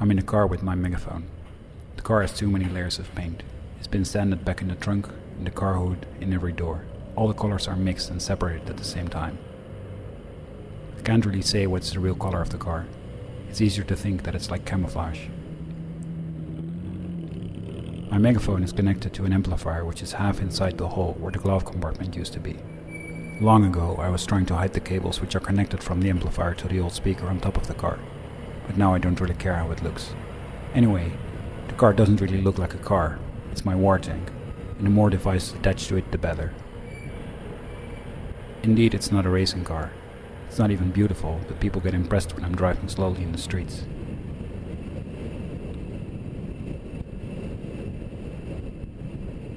I'm in a car with my Megaphone. The car has too many layers of paint. It's been sanded back in the trunk, in the car hood, in every door. All the colors are mixed and separated at the same time. I can't really say what's the real color of the car. It's easier to think that it's like camouflage. My Megaphone is connected to an amplifier which is half inside the hole where the glove compartment used to be. Long ago I was trying to hide the cables which are connected from the amplifier to the old speaker on top of the car, but now I don't really care how it looks. Anyway, the car doesn't really look like a car, it's my war tank, and the more devices attached to it the better. Indeed, it's not a racing car. It's not even beautiful, but people get impressed when I'm driving slowly in the streets.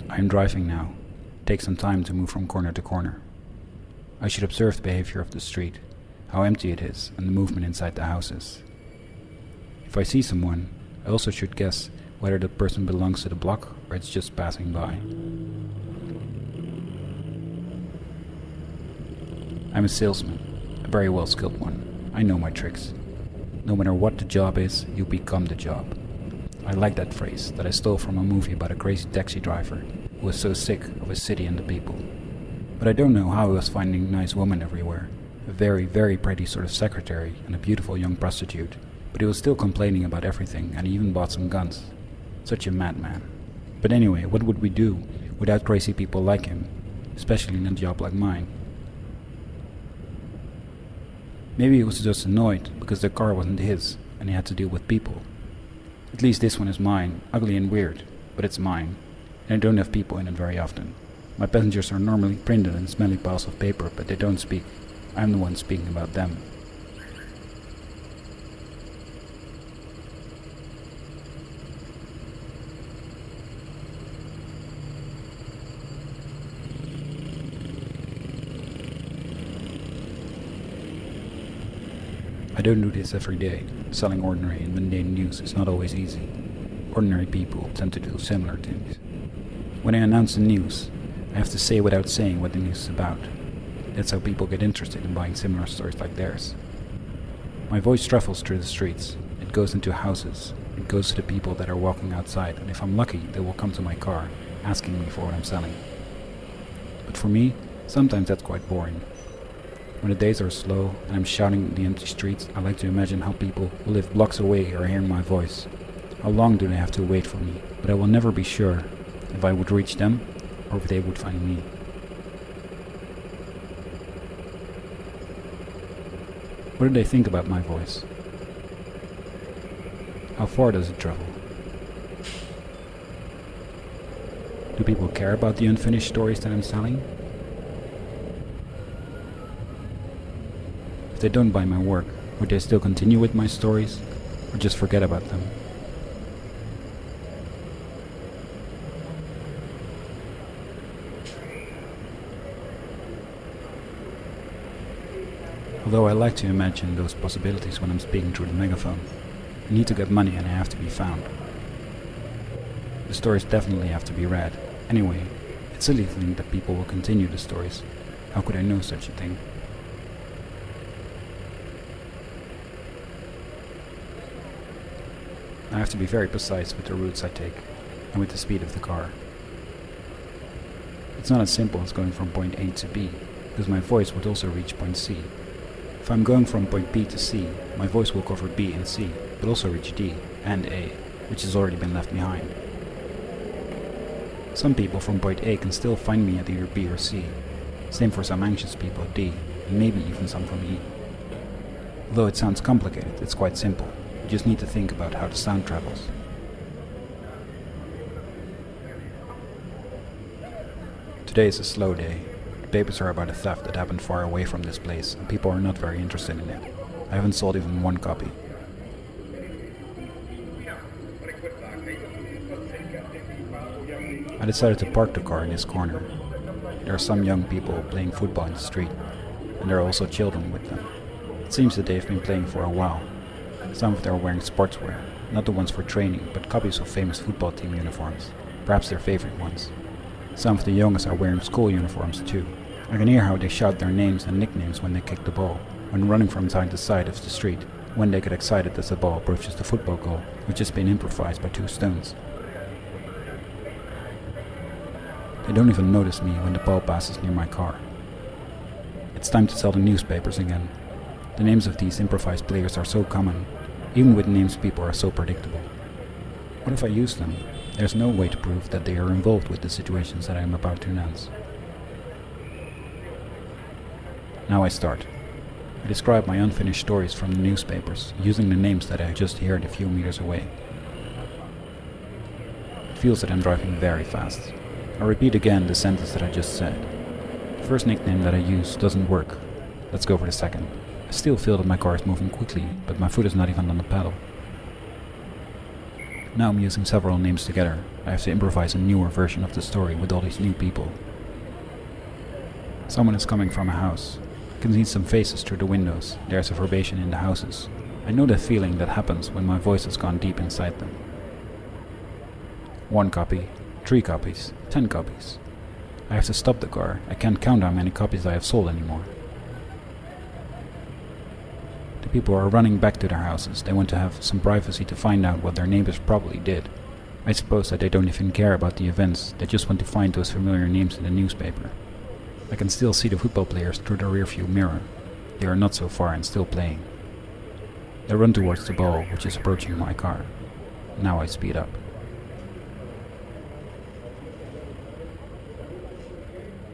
I am driving now. It takes some time to move from corner to corner. I should observe the behavior of the street, how empty it is, and the movement inside the houses. If I see someone, I also should guess whether the person belongs to the block or it's just passing by. I'm a salesman, a very well-skilled one. I know my tricks. No matter what the job is, you become the job. I like that phrase that I stole from a movie about a crazy taxi driver who was so sick of his city and the people. But I don't know how he was finding nice women everywhere, a very, very pretty sort of secretary and a beautiful young prostitute, but he was still complaining about everything and he even bought some guns. Such a madman. But anyway, what would we do without crazy people like him, especially in a job like mine? Maybe he was just annoyed because the car wasn't his and he had to deal with people. At least this one is mine, ugly and weird, but it's mine, and I don't have people in it very often. My passengers are normally printed in smelly piles of paper, but they don't speak. I'm the one speaking about them. I don't do this every day. Selling ordinary and mundane news is not always easy. Ordinary people tend to do similar things. When I announce the news, I have to say without saying what the news is about. That's how people get interested in buying similar stories like theirs. My voice travels through the streets. It goes into houses. It goes to the people that are walking outside, and if I'm lucky, they will come to my car, asking me for what I'm selling. But for me, sometimes that's quite boring. When the days are slow and I'm shouting in the empty streets, I like to imagine how people who live blocks away are hearing my voice. How long do they have to wait for me? But I will never be sure if I would reach them or if they would find me. What do they think about my voice? How far does it travel? Do people care about the unfinished stories that I'm selling? If they don't buy my work, would they still continue with my stories or just forget about them? Although I like to imagine those possibilities when I'm speaking through the megaphone, I need to get money and I have to be found. The stories definitely have to be read. Anyway, it's silly to think that people will continue the stories. How could I know such a thing? I have to be very precise with the routes I take and with the speed of the car. It's not as simple as going from point A to B, because my voice would also reach point C. If I'm going from point B to C, my voice will cover B and C, but also reach D and A, which has already been left behind. Some people from point A can still find me at either B or C. Same for some anxious people at D, and maybe even some from E. Although it sounds complicated, it's quite simple. You just need to think about how the sound travels. Today is a slow day. The papers are about a theft that happened far away from this place, and people are not very interested in it. I haven't sold even one copy. I decided to park the car in this corner. There are some young people playing football in the street, and there are also children with them. It seems that they've been playing for a while. Some of them are wearing sportswear, not the ones for training, but copies of famous football team uniforms, perhaps their favorite ones. Some of the youngest are wearing school uniforms too. I can hear how they shout their names and nicknames when they kick the ball, when running from side to side of the street, when they get excited as the ball approaches the football goal, which has been improvised by 2 stones. They don't even notice me when the ball passes near my car. It's time to sell the newspapers again. The names of these improvised players are so common. Even with names, people are so predictable. What if I use them? There's no way to prove that they are involved with the situations that I am about to announce. Now I start. I describe my unfinished stories from the newspapers, using the names that I just heard a few meters away. It feels that I'm driving very fast. I repeat again the sentence that I just said. The first nickname that I use doesn't work. Let's go for the second. I still feel that my car is moving quickly, but my foot is not even on the pedal. Now I'm using several names together. I have to improvise a newer version of the story with all these new people. Someone is coming from a house. I can see some faces through the windows. There's a vibration in the houses. I know that feeling that happens when my voice has gone deep inside them. 1 copy, 3 copies, 10 copies. I have to stop the car. I can't count how many copies I have sold anymore. The people are running back to their houses. They want to have some privacy to find out what their neighbors probably did. I suppose that they don't even care about the events. They just want to find those familiar names in the newspaper. I can still see the football players through the rearview mirror. They are not so far and still playing. They run towards the ball, which is approaching my car. Now I speed up.